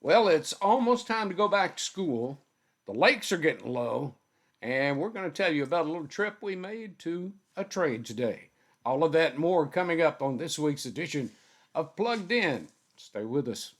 Well, it's almost time to go back to school. The lakes are getting low, and we're going to tell you about a little trip we made to a trades day. All of that and more coming up on this week's edition of Plugged In. Stay with us.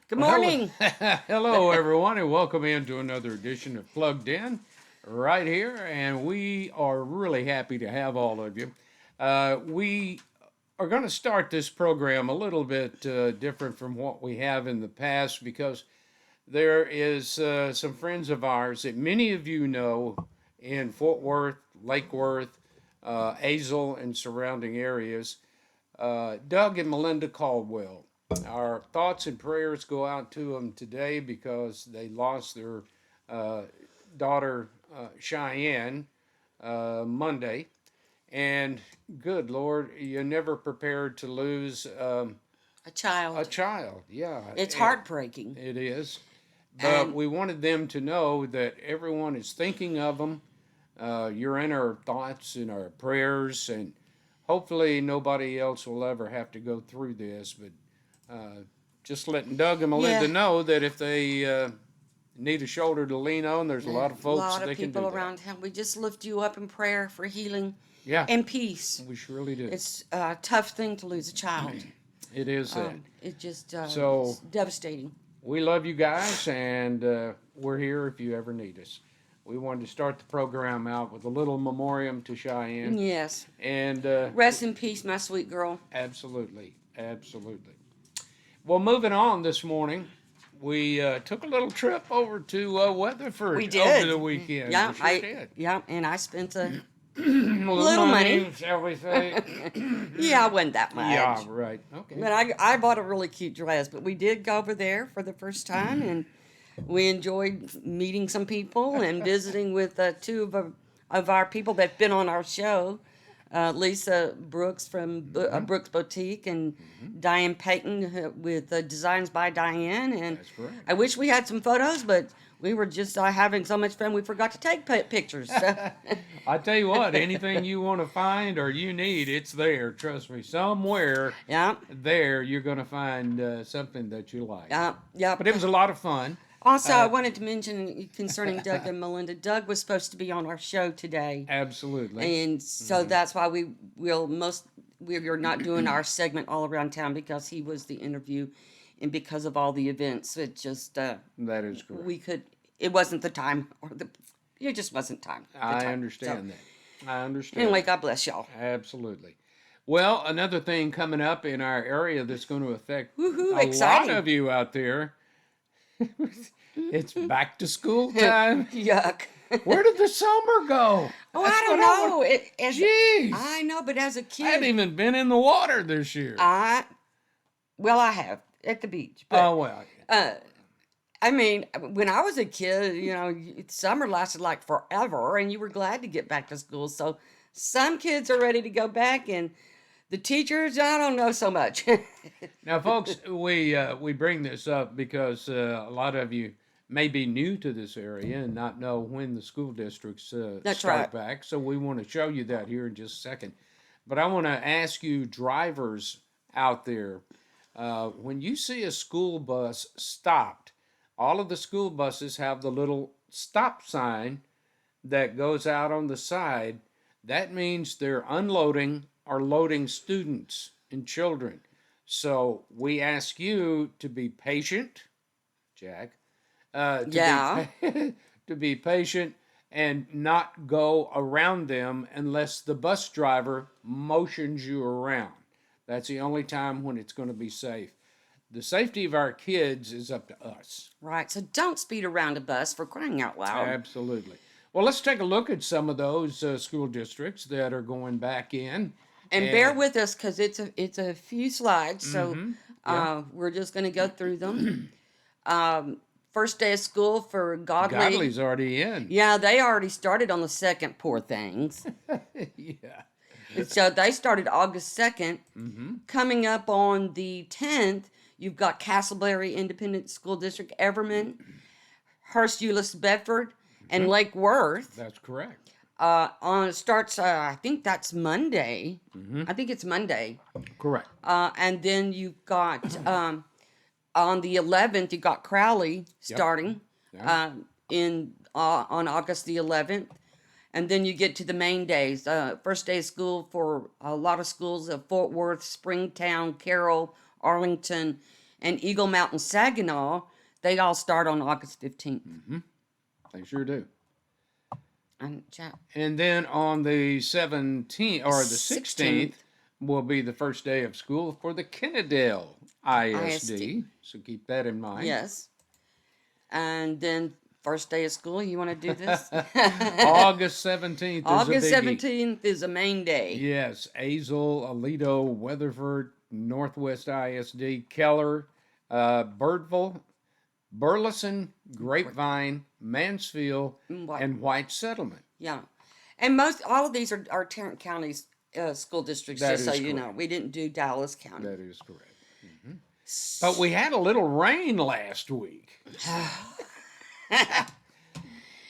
Good morning. Hello, everyone, and welcome into another edition of Plugged In right here. And we are really happy to have all of you. We are going to start this program a little bit different from what we have in the past because there is some friends of ours that many of you know in Fort Worth, Lake Worth, Azle, and surrounding areas. Doug and Melinda Caldwell. Our thoughts and prayers go out to them today because they lost their daughter Cheyanne Monday. And good Lord, you're never prepared to lose A child. a child. Yeah. It's heartbreaking. It is. But And we wanted them to know that everyone is thinking of them. You're in our thoughts and our prayers, and hopefully nobody else will ever have to go through this. But just letting Doug and Melinda Yeah. know that if they need a shoulder to lean on, there's a lot of a folks lot of that can do people that. around town. We just lift you up in prayer for healing Yeah, and peace. we surely do. It's a tough thing to lose a child. It is that. It just So- it's devastating. We love you guys, and we're here if you ever need us. We wanted to start the program out with a little memoriam to Cheyenne, Yes. and Rest in peace, my sweet girl. absolutely, absolutely. Well, moving on this morning, we took a little trip over to Weatherford We over did. the weekend. Yeah, we sure did. and I spent a Little money. shall we say? yeah, I wasn't that much. Yeah, right. Okay. But I bought a really cute dress. But we did go over there for the first time, and we enjoyed meeting some people and visiting with two of our people that've been on our show. Lisa Brooks from Brooks Boutique and Diane Payton with Designs by Diane. And That's correct. I wish we had some photos, but we were just having so much fun we forgot to take pictures. So, I tell you what, anything you want to find or you need, it's there. Trust me. Somewhere yeah, there, you're going to find something that you like. yeah. But it was a lot of fun. Also, I wanted to mention concerning Doug and Melinda. Doug was supposed to be on our show today. Absolutely. And so that's why we're not doing our segment all around town because he was the interview, and because of all the events, it just That is correct. it wasn't the time it just wasn't time. I understand that. I understand. Anyway, God bless y'all. Absolutely. Well, another thing coming up in our area that's going to affect Woohoo, a exciting. lot of you out there. It's back to school time. Yuck. Where did the summer go? Oh, That's I don't what know. Jeez. I know, but as a I hadn't kid, even been in the water this year. I have at the beach. But, Oh, well. I mean, when I was a kid, summer lasted like forever, and you were glad to get back to school. So some kids are ready to go back, and the teachers, I don't know so much. Now, folks, we bring this up because a lot of you may be new to this area and not know when the school districts That's start right. back. So we want to show you that here in just a second. But I want to ask you, drivers out there, when you see a school bus stopped, all of the school buses have the little stop sign that goes out on the side. That means they're unloading or loading students and children. So we ask you to be patient, Jack. Yeah. To be patient and not go around them unless the bus driver motions you around. That's the only time when it's going to be safe. The safety of our kids is up to us. Right. So don't speed around a bus, for crying out loud. Absolutely. Well, let's take a look at some of those school districts that are going back in. And bear with us because it's a few slides, so Yeah. we're just going to go through them. First day of school for Godly. Godly's already in. Yeah, they already started on the 2nd, poor things. Yeah. So they started August 2nd. coming up on the 10th, you've got Castleberry Independent School District, Everman, Hurst, Euless, Bedford, and Lake Worth. That's correct. Starts. I think that's Monday. I think it's Monday. Correct. And then you've got on the 11th, you got Crowley starting on August the 11th. And then you get to the main days. First day of school for a lot of schools of Fort Worth, Springtown, Carroll, Arlington, and Eagle Mountain, Saginaw. They all start on August 15th. They sure do. Chat. And then on the 17th or the 16th will be the first day of school for the Kennedale ISD. So keep that in mind. Yes. And then first day of school, you want to do this? August 17th is August a biggie. 17th is a main day. Yes, Azle, Aledo, Weatherford, Northwest ISD, Keller, Birdville, Burleson, Grapevine, Mansfield, and White Settlement. Yeah. And all of these are Tarrant County's school districts, That just so is you know. correct. We didn't do Dallas County. That is correct. But we had a little rain last week.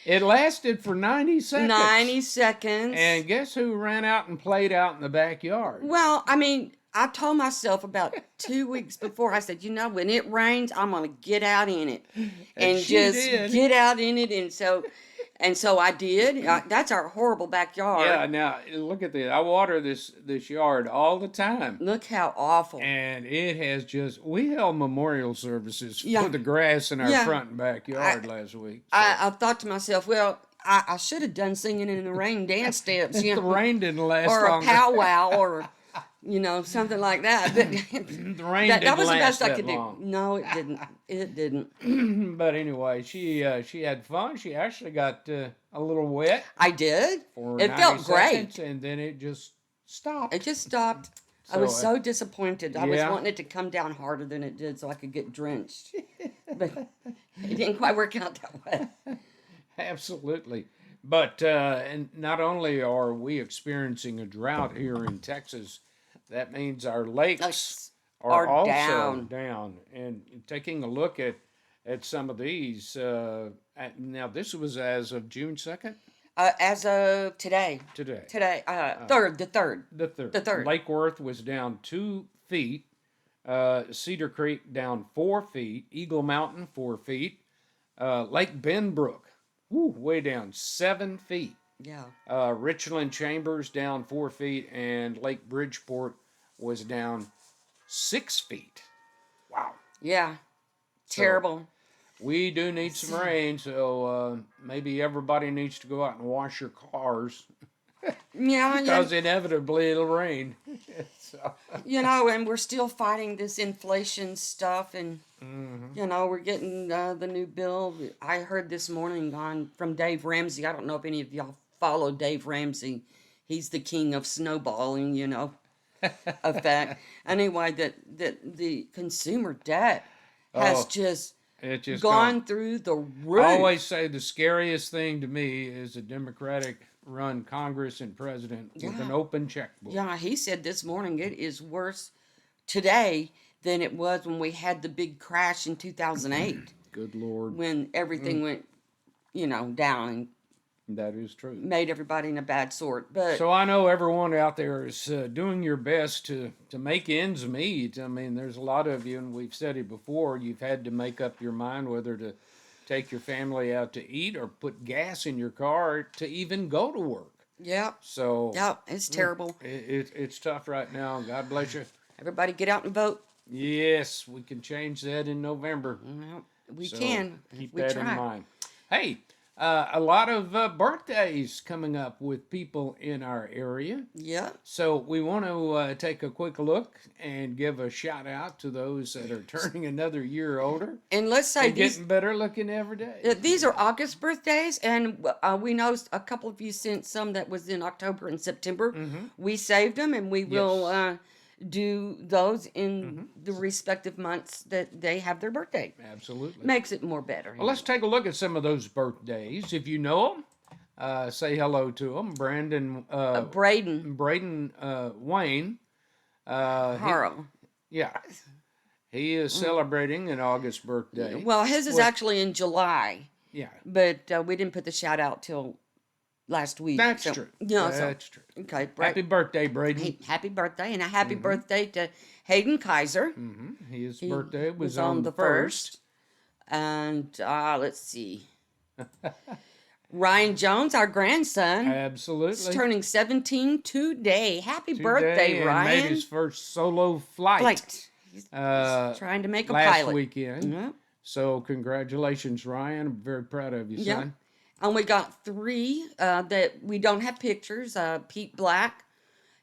It lasted for 90 seconds. 90 seconds. And guess who ran out and played out in the backyard? Well, I mean, I told myself about 2 weeks before, I said, when it rains, I'm going to get out in it. And she just did. get out in it. And so I did. That's our horrible backyard. Yeah, now look at this. I water this yard all the time. Look how awful. And it has we held memorial services for the grass in our front and backyard last week. So. I thought to myself, well, I should have done singing in the rain dance steps. The rain didn't last or longer. a powwow or, something like that. But the rain that was the last best I that could long. do. No, it didn't. It didn't. But anyway, she had fun. She actually got a little wet. I did. For It 90 felt seconds, great. and then it just stopped. It just stopped. I was so disappointed. I was wanting it to come down harder than it did so I could get drenched. But it didn't quite work out that way. Absolutely. But and not only are we experiencing a drought here in Texas, that means our lakes are also down. And taking a look at some of these, now this was as of June 2nd? As of today. Today. The third. Lake Worth was down 2 feet. Cedar Creek down 4 feet. Eagle Mountain 4 feet. Lake Benbrook, way down 7 feet. Yeah. Richland Chambers down 4 feet, and Lake Bridgeport was down 6 feet. Wow. Yeah. Terrible. We do need some rain, so maybe everybody needs to go out and wash your cars. Yeah. Because inevitably it'll rain. So. And we're still fighting this inflation stuff, and we're getting the new bill. I heard this morning from Dave Ramsey. I don't know if any of y'all follow Dave Ramsey. He's the king of snowballing, effect. Anyway, that the consumer debt has just gone through the roof. I always say the scariest thing to me is a Democratic-run Congress and president with an open checkbook. Yeah, he said this morning it is worse today than it was when we had the big crash in 2008. Good Lord. When everything went, down and that is true. Made everybody in a bad sort. But so I know everyone out there is doing your best to make ends meet. I mean, there's a lot of you, and we've said it before, you've had to make up your mind whether to take your family out to eat or put gas in your car to even go to work. Yeah. So. Yeah, it's terrible. It's tough right now. God bless you. Everybody get out and vote. Yes, we can change that in November. Well, we can. Keep we that try. in mind. Hey, a lot of birthdays coming up with people in our area. Yeah. So we want to take a quick look and give a shout out to those that are turning another year older. And let's say getting better looking every day. These are August birthdays, and we know a couple of you sent some that was in October and September. Mm-hmm. We saved them, and we will do those in the respective months that they have their birthday. Absolutely. Makes it more better. Well, let's take a look at some of those birthdays. If you know them, say hello to them. Braden Wayne, Uh, he, Carl. yeah, he is celebrating an August birthday. Well, his is Well, actually in July, yeah, but we didn't put the shout out till last week. that's So, true. yeah, so, That's true. okay, Happy birthday, Braden. Hey, happy birthday, and a happy birthday to Hayden Kaiser. His He birthday was on on the the 1st. And let's see. Ryan Jones, our grandson, is Absolutely. turning 17 today. Happy birthday, Today and made Ryan. his first solo flight He's uh, trying to make a last pilot. weekend. Yep. So congratulations, Ryan. I'm very proud of you, Yep. son. And we got three that we don't have pictures. Pete Black,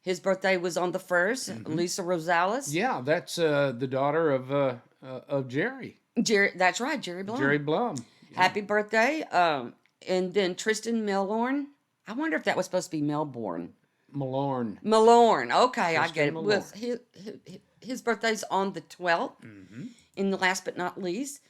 his birthday was on the 1st. Lisa Rosales. Yeah, that's the daughter of Jerry. Jerry, that's right, Jerry Blum. Jerry Blum. Yeah. Happy birthday. And then Tristan Milorn. I wonder if that was supposed to be Melbourne. Malorn. Malorn. Okay, I Tristan get it. Malorn. With his birthday's on the 12th. And the last but not least,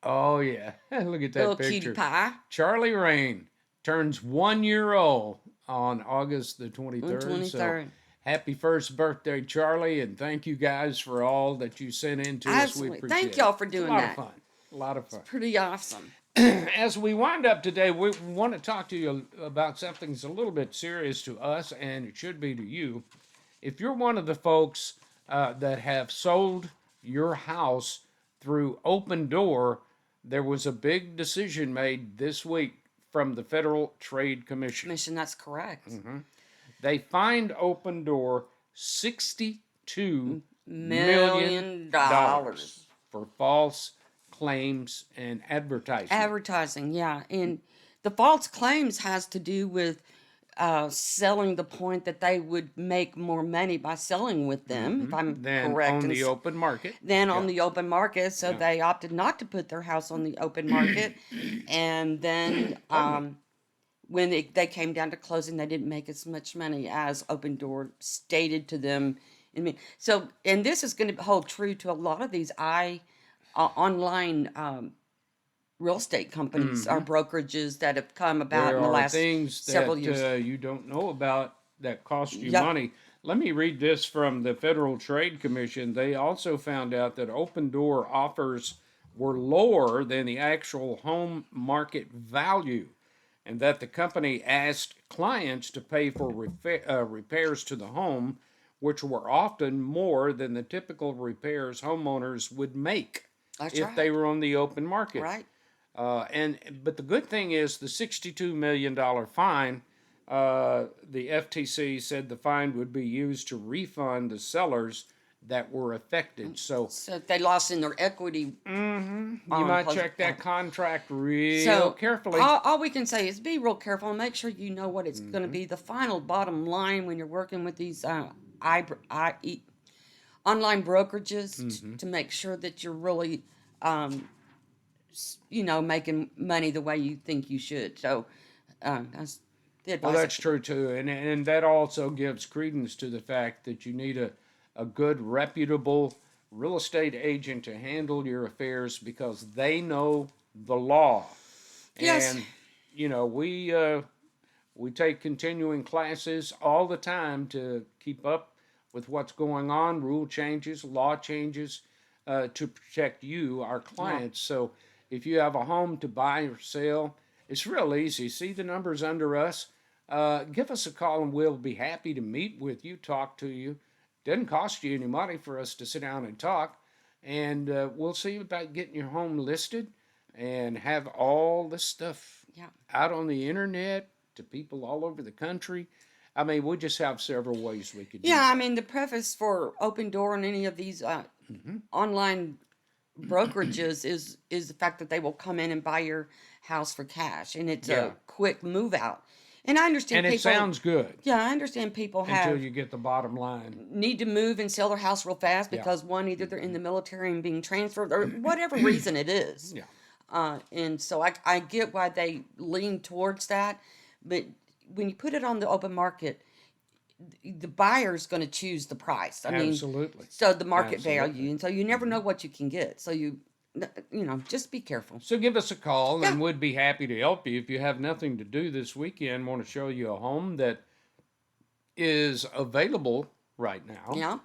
Oh yeah, look at that little picture. cutie pie. Charlie Rain turns 1 year old on August the 23rd. 23rd. So happy first birthday, Charlie, and thank you guys for all that you sent in to us. We Absolutely. appreciate Thank it. y'all for It's doing a lot that. of fun. A lot of fun. Pretty awesome. As we wind up today, we want to talk to you about something that's a little bit serious to us, and it should be to you. If you're one of the folks that have sold your house through Open Door, there was a big decision made this week from the Federal Trade Commission. That's correct. They fined Open Door $62 $1 million. for false claims and advertising. Advertising, yeah. And the false claims has to do with selling the point that they would make more money by selling with them, if I'm Then correct. on and the open market. Then on Yeah. the open market, so they opted not to put their house on the open market. And then when they came down to closing, they didn't make as much money as Open Door stated to them. So, and this is going to hold true to a lot of these online real estate companies or brokerages that have come about There in the are last things several that years. you don't know about that cost you Yep. money. Let me read this from the Federal Trade Commission. They also found out that Open Door offers were lower than the actual home market value, and that the company asked clients to pay for repairs to the home, which were often more than the typical repairs homeowners would make That's if right. they were on the open market. Right. But the good thing is the $62 million fine. The FTC said the fine would be used to refund the sellers that were affected. So So if they lost in their equity. you might check that contract real So carefully. all we can say is be real careful and make sure you know what it's going to be. The final bottom line when you're working with these online brokerages to make sure that you're really, making money the way you think you should. So that's the advice. Well, that's true too, and that also gives credence to the fact that you need a good, reputable real estate agent to handle your affairs because they know the law. Yes. And we take continuing classes all the time to keep up with what's going on, rule changes, law changes, to protect you, our clients. So if you have a home to buy or sell, it's real easy. See the numbers under us. Give us a call and we'll be happy to meet with you, talk to you. Doesn't cost you any money for us to sit down and talk. And we'll see about getting your home listed and have all this stuff out on the internet to people all over the country. I mean, we just have several ways we could do Yeah, that. I mean, the preface for Open Door and any of these online brokerages is the fact that they will come in and buy your house for cash, and it's Yeah. a quick move out. And I understand And it people. sounds good Yeah, I understand people until have you get the bottom line. need to move and sell their house real fast because one, either they're in the military and being transferred, or whatever reason it is. Yeah. And so I get why they lean towards that, but when you put it on the open market, the buyer's going to choose the price. I mean, Absolutely. so the market Absolutely. value, and so you never know what you can get. So just be careful. So give us a call and Yeah. we'd be happy to help you. If you have nothing to do this weekend, want to show you a home that is available right now. Yeah.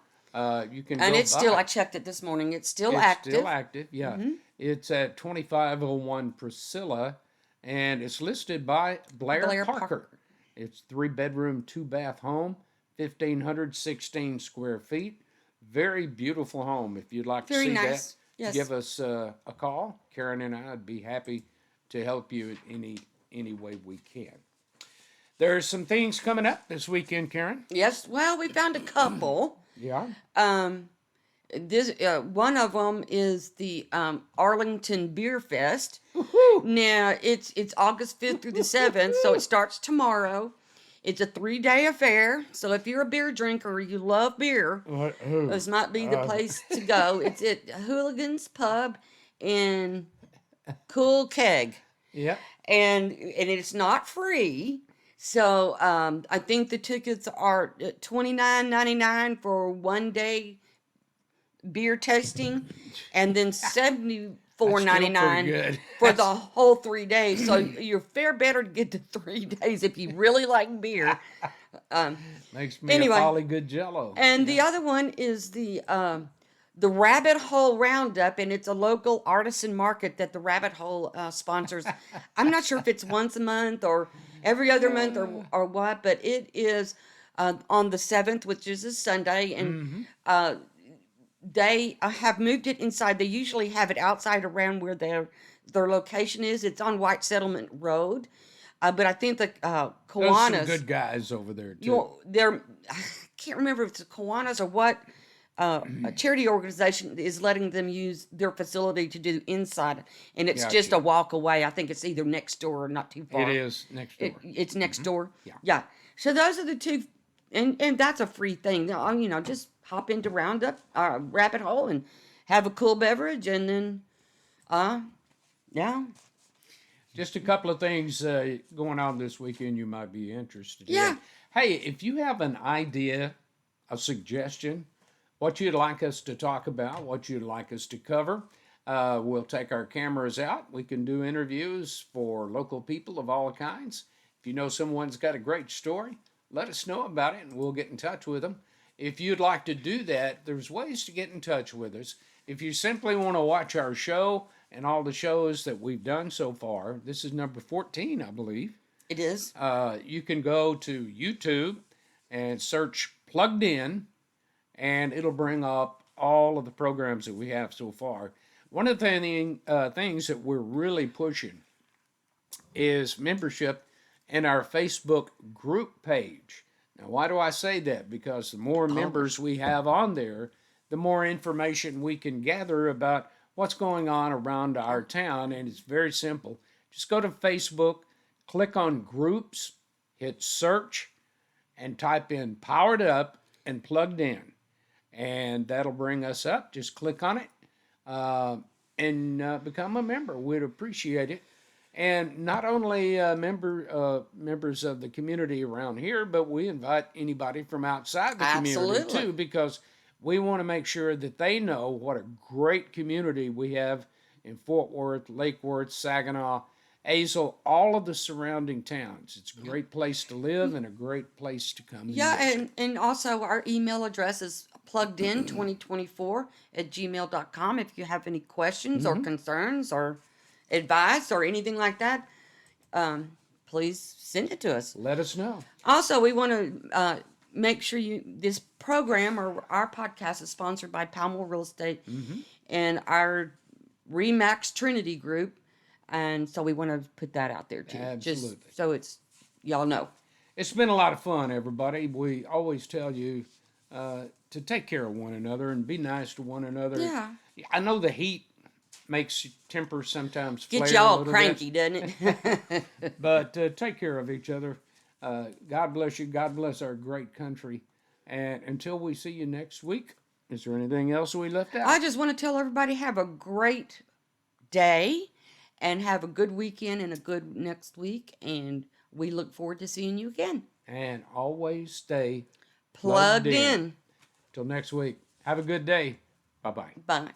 You can And go it's still, by. I checked it this morning, it's still It's active. still active, yeah. It's at 2501 Priscilla, and it's listed by Blair Blair Parker. Parker. It's 3 bedroom, 2 bath home, 1,516 square feet. Very beautiful home. If you'd like to Very see nice. that, Yes. give us a call. Karen and I'd be happy to help you in any way we can. There's some things coming up this weekend, Karen. Yes. Well, we found a couple. Yeah. This one of them is the Arlington Beer Fest. Woo-hoo. Now it's August 5th through the 7th, so it starts tomorrow. It's a 3-day affair. So if you're a beer drinker or you love beer, this might be the place to go. It's at Hooligans Pub in Cool Keg. Yep. And it's not free. So I think the tickets are $29.99 for 1 day beer tasting, and then $74.99 for the whole 3 days. So you're fair better to get to 3 days if you really like beer. Makes me Anyway, a Polly good Jello. And the other one is the Rabbit Hole Roundup, and it's a local artisan market that the Rabbit Hole sponsors. I'm not sure if it's once a month or every other month or what, but it is on the 7th, which is a Sunday, and they have moved it inside. They usually have it outside around where their location is. It's on White Settlement Road. But I think the Kiwanis... There's some good guys over there, too. I can't remember if it's the Kiwanis or what a charity organization is letting them use their facility to do inside. And it's Gotcha. just a walk away. I think it's either next door or not too far. It is next door. It's next door. Yeah. Yeah. So those are the two... And that's a free thing. Just hop into Rabbit Hole and have a cool beverage, and then, yeah. Just a couple of things going on this weekend you might be interested in. Yeah. Hey, if you have an idea, a suggestion, what you'd like us to talk about, what you'd like us to cover, we'll take our cameras out. We can do interviews for local people of all kinds. If you know someone's got a great story, let us know about it and we'll get in touch with them. If you'd like to do that, there's ways to get in touch with us. If you simply want to watch our show and all the shows that we've done so far, this is number 14, I believe. It is. You can go to YouTube and search Plugged In, and it'll bring up all of the programs that we have so far. One of the things that we're really pushing is membership in our Facebook group page. Now, why do I say that? Because the more members we have on there, the more information we can gather about what's going on around our town, and it's very simple. Just go to Facebook, click on groups, hit search, and type in Powered Up and Plugged In. And that'll bring us up. Just click on it and become a member. We'd appreciate it. And not only members of the community around here, but we invite anybody from outside the community too, because we want to make sure that they know what a great community we have in Fort Worth, Lake Worth, Saginaw, Azle, all of the surrounding towns. It's a great place to live and a great place to come. Yeah, and also our email address is pluggedin2024@gmail.com. If you have any questions or concerns or advice or anything like that, please send it to us. Let us know. Also, we want to make sure this program or our podcast is sponsored by Palmore Real Estate and our Remax Trinity group, and so we want to put that out there too. Absolutely. Just so y'all know. It's been a lot of fun, everybody. We always tell you to take care of one another and be nice to one another. Yeah. I know the heat makes your temper sometimes flare Get y'all a little cranky, bit. doesn't it? But take care of each other. God bless you. God bless our great country. And until we see you next week, is there anything else we left out? I just want to tell everybody have a great day and have a good weekend and a good next week. And we look forward to seeing you again. And always stay Plugged in. Till next week. Have a good day. Bye-bye. Bye.